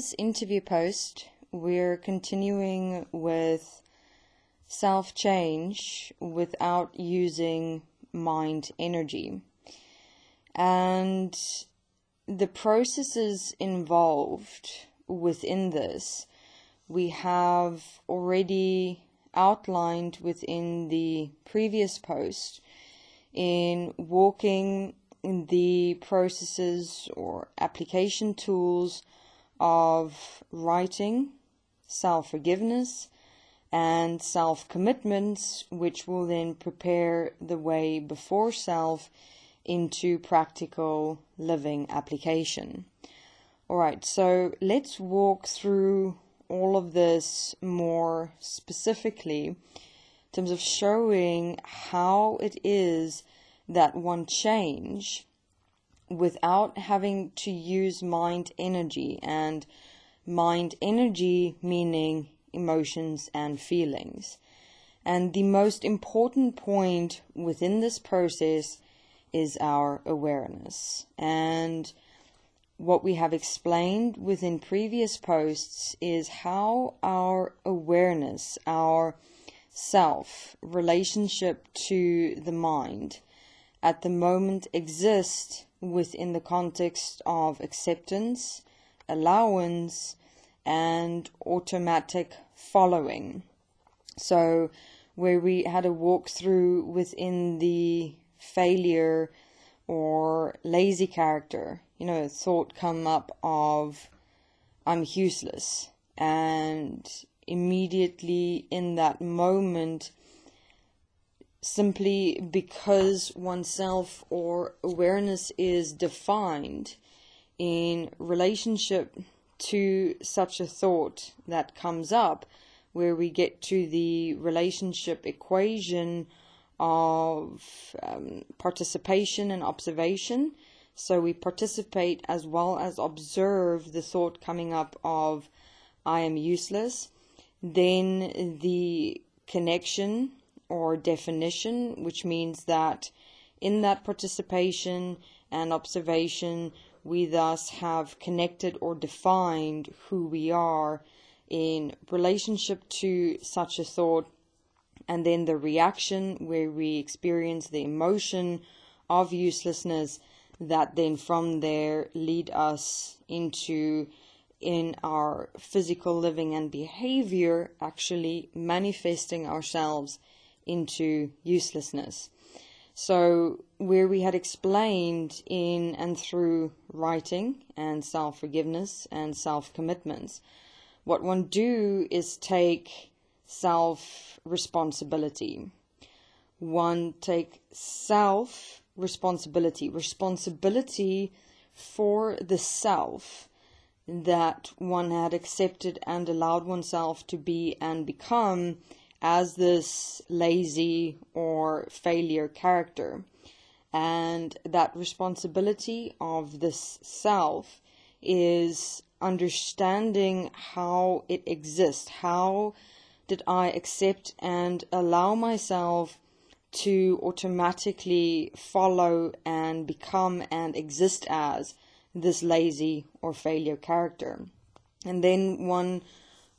this interview post, we're continuing with self-change without using mind energy. And the processes involved within this, we have already outlined within the previous post in walking the processes or application tools of writing, self-forgiveness, and self-commitments, which will then prepare the way before self into practical living application. Alright, so let's walk through all of this more specifically in terms of showing how it is that one change without having to use mind energy, and mind energy meaning emotions and feelings. And the most important point within this process is our awareness. And what we have explained within previous posts is how our awareness, our self relationship to the mind at the moment exists within the context of acceptance, allowance, and automatic following. So where we had a walkthrough within the failure or lazy character, a thought come up of I'm useless, and immediately in that moment, simply because oneself or awareness is defined in relationship to such a thought that comes up, where we get to the relationship equation of participation and observation. So we participate as well as observe the thought coming up of I am useless. Then the connection or definition, which means that in that participation and observation, we thus have connected or defined who we are in relationship to such a thought. And then the reaction, where we experience the emotion of uselessness, that then from there lead us into, in our physical living and behavior, actually manifesting ourselves into uselessness. So where we had explained in and through writing and self-forgiveness and self-commitments, what one do is take self-responsibility. One take responsibility for the self that one had accepted and allowed oneself to be and become as this lazy or failure character. And that responsibility of this self is understanding how it exists. How did I accept and allow myself to automatically follow and become and exist as this lazy or failure character? And then one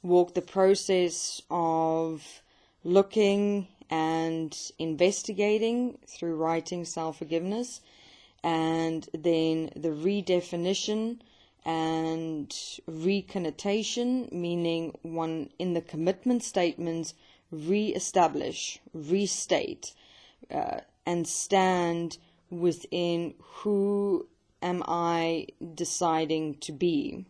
walk the process of looking and investigating through writing self-forgiveness, and then the redefinition and reconnotation, meaning one in the commitment statements re-establish, restate, and stand within who am I deciding to be.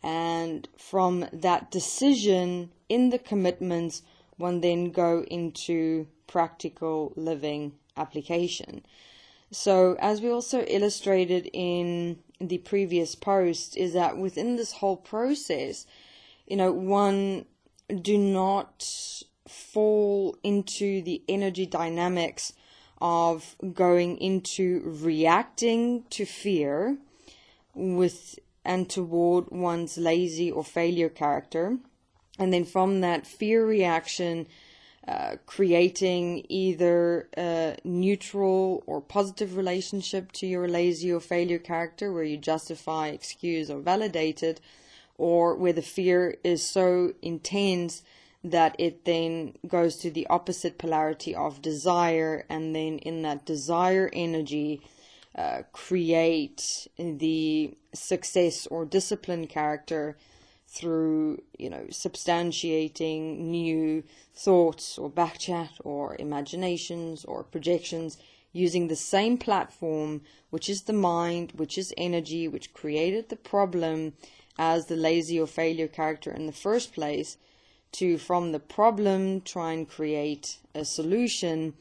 And from that decision in the commitments, one then go into practical living application. So as we also illustrated in the previous post, is that within this whole process, one do not fall into the energy dynamics of going into reacting to fear with and toward one's lazy or failure character, and then from that fear reaction creating either a neutral or positive relationship to your lazy or failure character, where you justify, excuse, or validate it, or where the fear is so intense that it then goes to the opposite polarity of desire, and then in that desire energy create the success or discipline character through, substantiating new thoughts or backchat or imaginations or projections, using the same platform, which is the mind, which is energy, which created the problem as the lazy or failure character in the first place, to, from the problem, try and create a solution,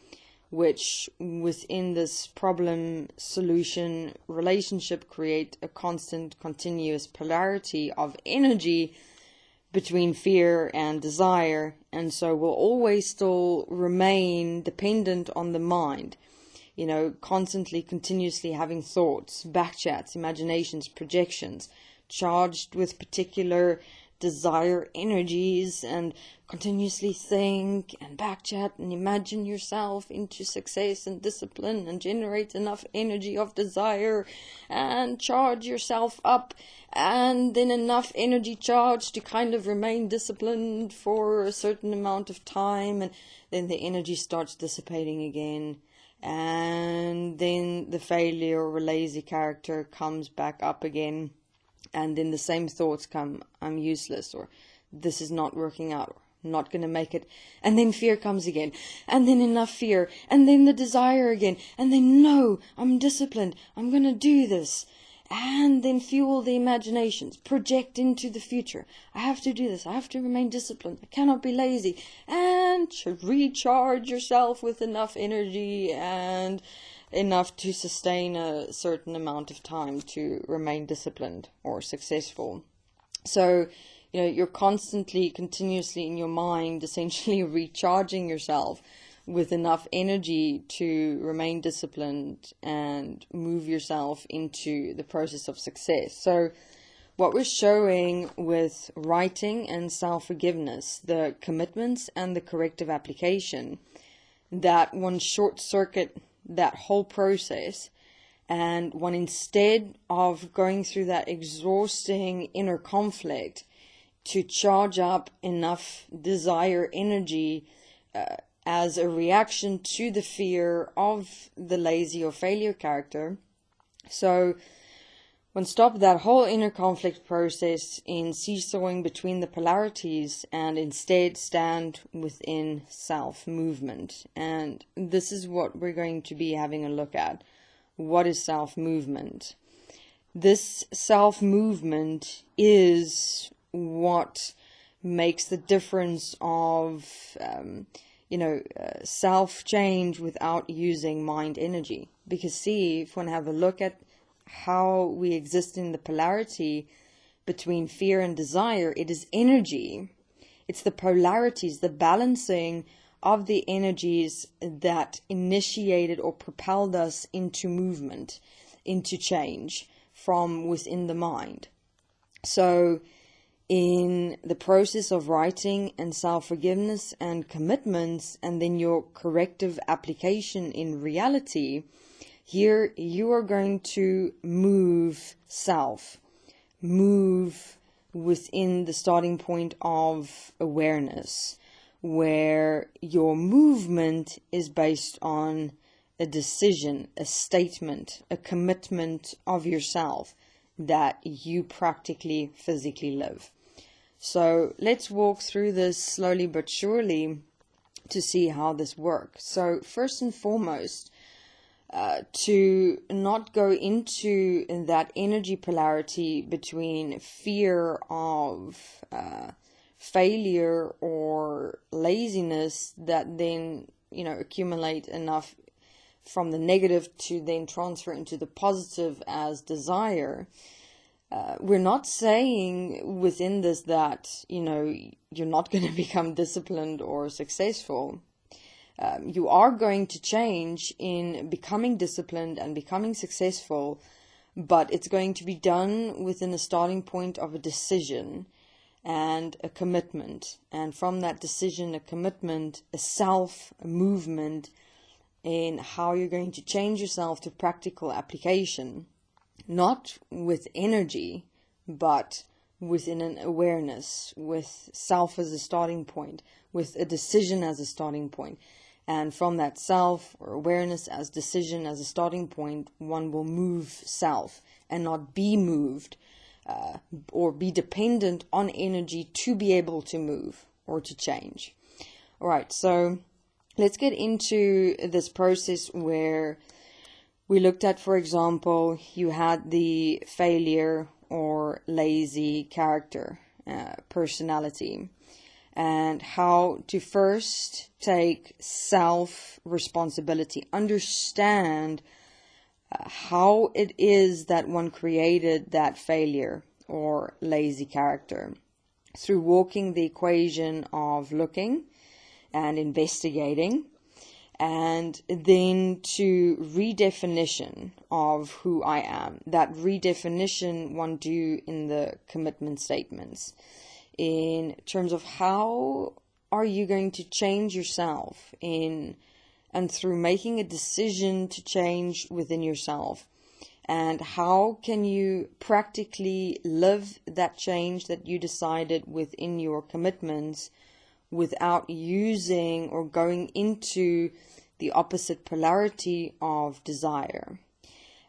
which within this problem solution relationship create a constant, continuous polarity of energy between fear and desire, and so will always still remain dependent on the mind, constantly, continuously having thoughts, backchats, imaginations, projections, charged with particular desire energies, and continuously think and backchat and imagine yourself into success and discipline and generate enough energy of desire and charge yourself up, and then enough energy charge to kind of remain disciplined for a certain amount of time, and then the energy starts dissipating again, and then the failure or lazy character comes back up again. And then the same thoughts come, I'm useless, or this is not working out, or not going to make it. And then fear comes again, and then enough fear, and then the desire again, and then no, I'm disciplined, I'm going to do this. And then fuel the imaginations, project into the future. I have to do this, I have to remain disciplined, I cannot be lazy. And recharge yourself with enough energy and enough to sustain a certain amount of time to remain disciplined or successful. So, you're constantly, continuously in your mind, essentially recharging yourself with enough energy to remain disciplined and move yourself into the process of success. So what we're showing with writing and self-forgiveness, the commitments and the corrective application, that one short circuit that whole process, and one, instead of going through that exhausting inner conflict, to charge up enough desire energy as a reaction to the fear of the lazy or failure character. So one stop that whole inner conflict process in seesawing between the polarities, and instead stand within self-movement. And this is what we're going to be having a look at. What is self-movement? This self-movement is what makes the difference of, self-change without using mind energy. Because see, if one have a look at how we exist in the polarity between fear and desire, it is energy. It's the polarities, the balancing of the energies that initiated or propelled us into movement, into change from within the mind. So in the process of writing and self-forgiveness and commitments, and then your corrective application in reality, here you are going to move self, move within the starting point of awareness, where your movement is based on a decision, a statement, a commitment of yourself that you practically, physically live. So let's walk through this slowly but surely to see how this works. So first and foremost, to not go into that energy polarity between fear of failure or laziness that then, accumulate enough from the negative to then transfer into the positive as desire. We're not saying within this that, you're not going to become disciplined or successful. You are going to change in becoming disciplined and becoming successful, but it's going to be done within the starting point of a decision and a commitment. And from that decision, a commitment, a self-movement in how you're going to change yourself to practical application, not with energy, but within an awareness, with self as a starting point, with a decision as a starting point. And from that self or awareness as decision as a starting point, one will move self and not be moved or be dependent on energy to be able to move or to change. All right, so let's get into this process where we looked at, for example, you had the failure or lazy character, personality, and how to first take self-responsibility, understand how it is that one created that failure or lazy character through walking the equation of looking and investigating, and then to redefinition of who I am. That redefinition one do in the commitment statements in terms of how are you going to change yourself and through making a decision to change within yourself, and how can you practically live that change that you decided within your commitments without using or going into the opposite polarity of desire.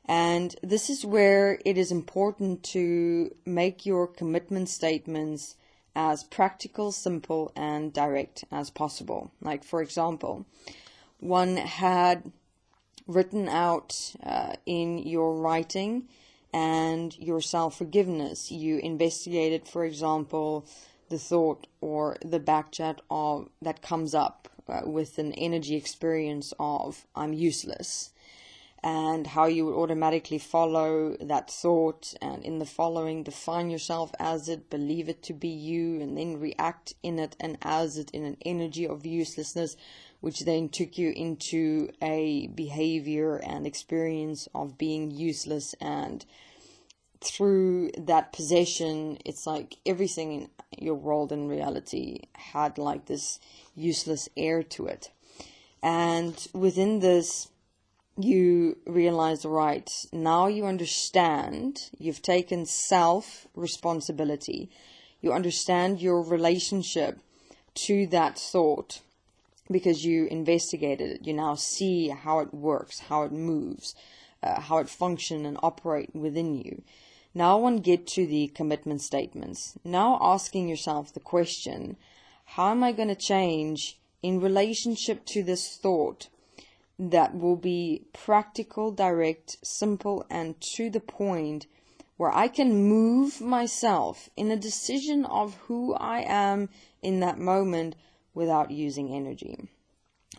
And this is where it is important to make your commitment statements as practical, simple, and direct as possible. Like, for example, one had written out in your writing and your self-forgiveness. You investigated, for example, the thought or the backchat of that comes up with an energy experience of I'm useless, and how you would automatically follow that thought, and in the following define yourself as it, believe it to be you, and then react in it and as it in an energy of uselessness, which then took you into a behavior and experience of being useless. And through that possession, it's like everything in your world and reality had like this useless air to it. And within this, you realize, right, now you understand, you've taken self-responsibility. You understand your relationship to that thought because you investigated it. You now see how it works, how it moves, how it functions and operates within you. Now one get to the commitment statements. Now asking yourself the question, how am I going to change in relationship to this thought that will be practical, direct, simple, and to the point, where I can move myself in a decision of who I am in that moment without using energy.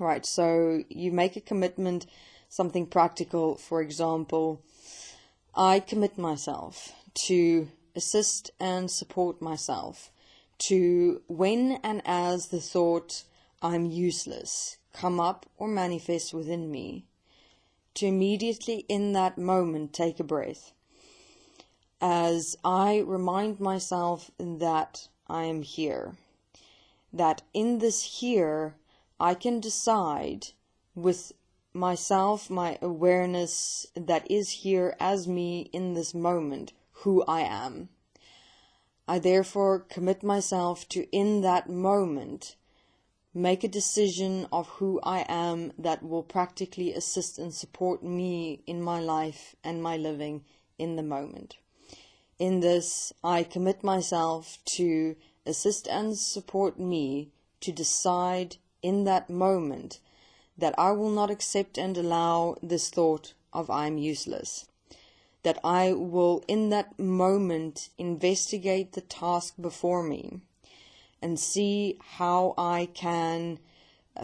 All right, so you make a commitment, something practical. For example, I commit myself to assist and support myself, to when and as the thought I'm useless come up or manifest within me, to immediately in that moment take a breath, as I remind myself that I am here, that in this here I can decide with myself, my awareness that is here as me in this moment, who I am. I therefore commit myself to in that moment make a decision of who I am that will practically assist and support me in my life and my living in the moment. In this, I commit myself to assist and support me to decide in that moment that I will not accept and allow this thought of I'm useless. That I will in that moment investigate the task before me and see how I can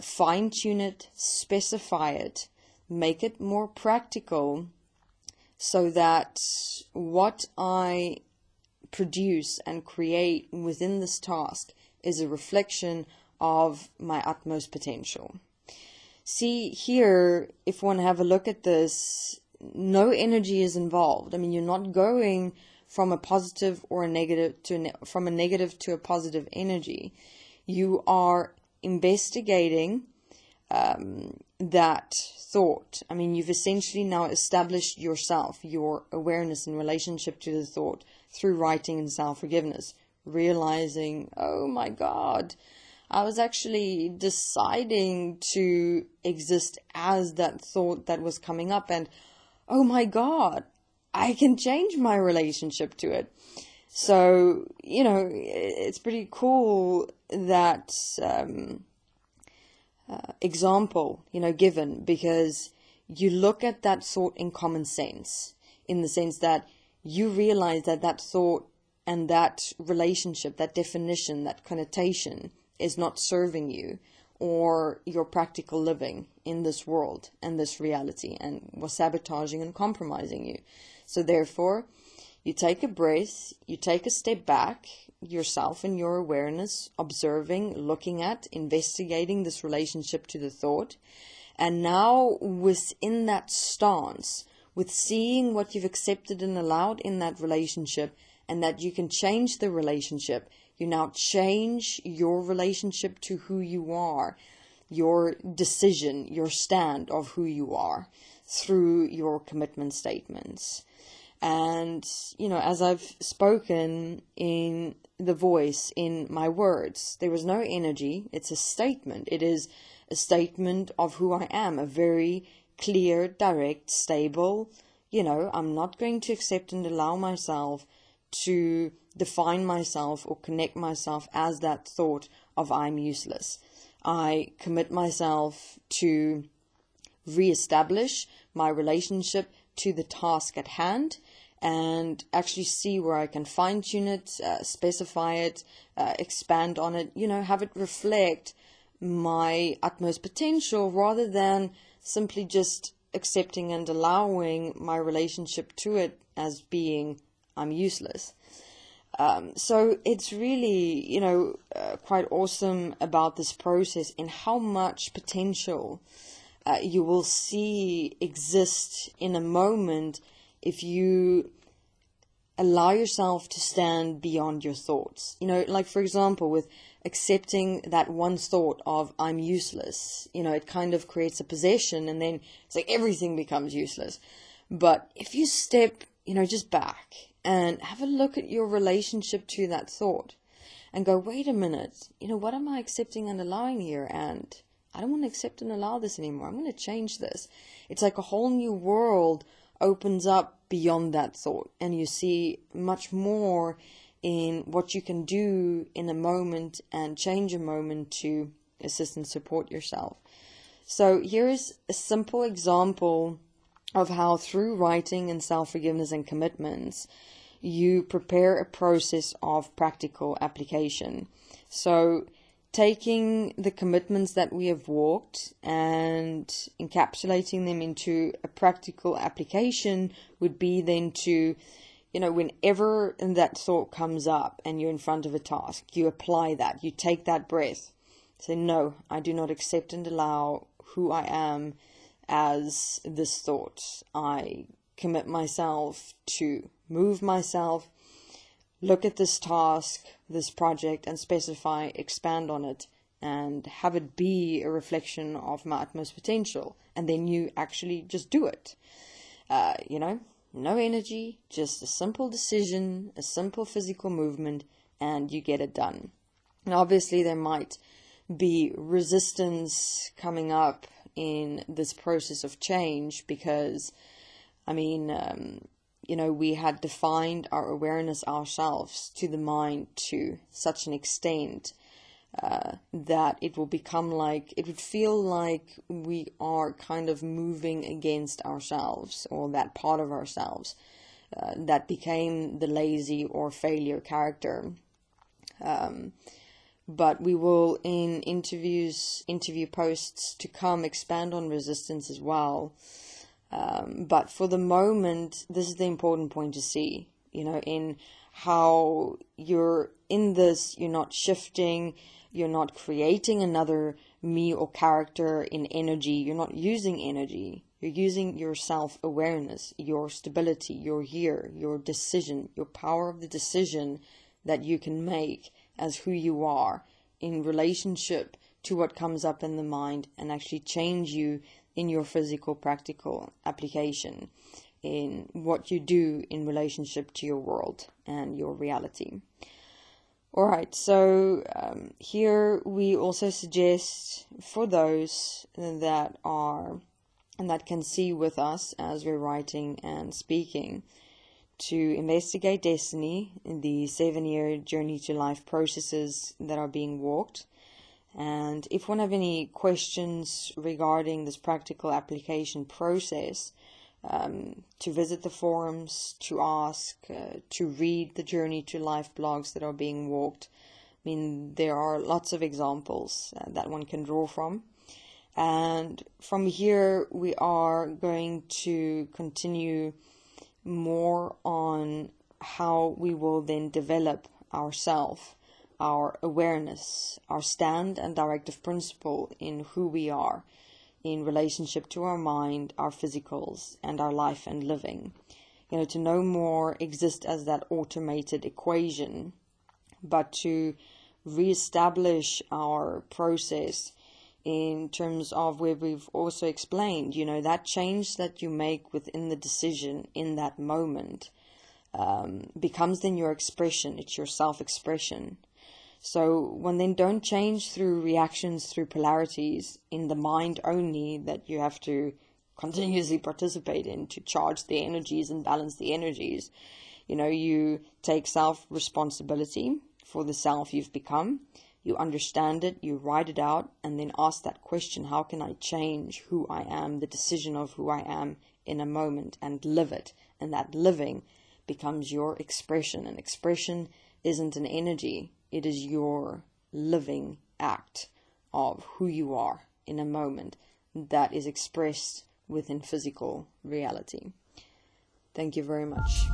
fine-tune it, specify it, make it more practical, so that what I produce and create within this task is a reflection of my utmost potential. See, here, if one have a look at this, no energy is involved. I mean, you're not going from a positive or a negative to from a negative to a positive energy. You are investigating that thought. I mean, you've essentially now established yourself, your awareness in relationship to the thought through writing and self-forgiveness, realizing, oh my God, I was actually deciding to exist as that thought that was coming up, and oh my God, I can change my relationship to it. So, it's pretty cool that example, given, because you look at that thought in common sense, in the sense that you realize that that thought and that relationship, that definition, that connotation is not serving you or your practical living in this world and this reality, and was sabotaging and compromising you. So therefore, you take a breath, you take a step back, yourself and your awareness, observing, looking at, investigating this relationship to the thought. And now within that stance, with seeing what you've accepted and allowed in that relationship, and that you can change the relationship, you now change your relationship to who you are, your decision, your stand of who you are through your commitment statements. And, as I've spoken in the voice, in my words, there was no energy. It's a statement. It is a statement of who I am, a very clear, direct, stable, I'm not going to accept and allow myself to define myself or connect myself as that thought of I'm useless. I commit myself to reestablish my relationship to the task at hand, and actually see where I can fine-tune it, specify it, expand on it, have it reflect my utmost potential, rather than simply just accepting and allowing my relationship to it as being I'm useless. So it's really, quite awesome about this process, and how much potential you will see exist in a moment if you allow yourself to stand beyond your thoughts. Like for example, with accepting that one thought of I'm useless, it kind of creates a possession, and then it's like everything becomes useless. But if you step, just back and have a look at your relationship to that thought and go, wait a minute, what am I accepting and allowing here? And I don't want to accept and allow this anymore. I'm going to change this. It's like a whole new world opens up beyond that thought, and you see much more in what you can do in a moment and change a moment to assist and support yourself. So here is a simple example of how through writing and self-forgiveness and commitments, you prepare a process of practical application. So taking the commitments that we have walked and encapsulating them into a practical application would be then to, whenever that thought comes up and you're in front of a task, you apply that, you take that breath, say, no, I do not accept and allow who I am as this thought. I commit myself to move myself, look at this task, this project, and specify, expand on it, and have it be a reflection of my utmost potential. And then you actually just do it. No energy, just a simple decision, a simple physical movement, and you get it done. And obviously there might be resistance coming up in this process of change, because we had defined our awareness ourselves to the mind to such an extent that it will become like, it would feel like we are kind of moving against ourselves, or that part of ourselves that became the lazy or failure character. But we will, in interview posts to come, expand on resistance as well. But for the moment, this is the important point to see, in how you're in this, you're not shifting, you're not creating another me or character in energy, you're not using energy, you're using your self-awareness, your stability, your here, your decision, your power of the decision that you can make as who you are in relationship to what comes up in the mind, and actually change you in your physical practical application. in what you do in relationship to your world and your reality. Alright, so here we also suggest for those that are and that can see with us as we're writing and speaking to investigate destiny, the 7-year journey to life processes that are being walked. And if one have any questions regarding this practical application process, to visit the forums, to ask, to read the Journey to Life blogs that are being walked. I mean, there are lots of examples that one can draw from. And from here, we are going to continue more on how we will then develop ourself, our awareness, our stand and directive principle in who we are in relationship to our mind, our physicals, and our life and living. To no more exist as that automated equation, but to reestablish our process in terms of where we've also explained, that change that you make within the decision in that moment becomes then your expression. It's your self-expression. So one then don't change through reactions, through polarities in the mind only that you have to continuously participate in to charge the energies and balance the energies. You take self-responsibility for the self you've become. You understand it, you write it out, and then ask that question, how can I change who I am, the decision of who I am in a moment, and live it? And that living becomes your expression. And expression isn't an energy, it is your living act of who you are in a moment that is expressed within physical reality. Thank you very much.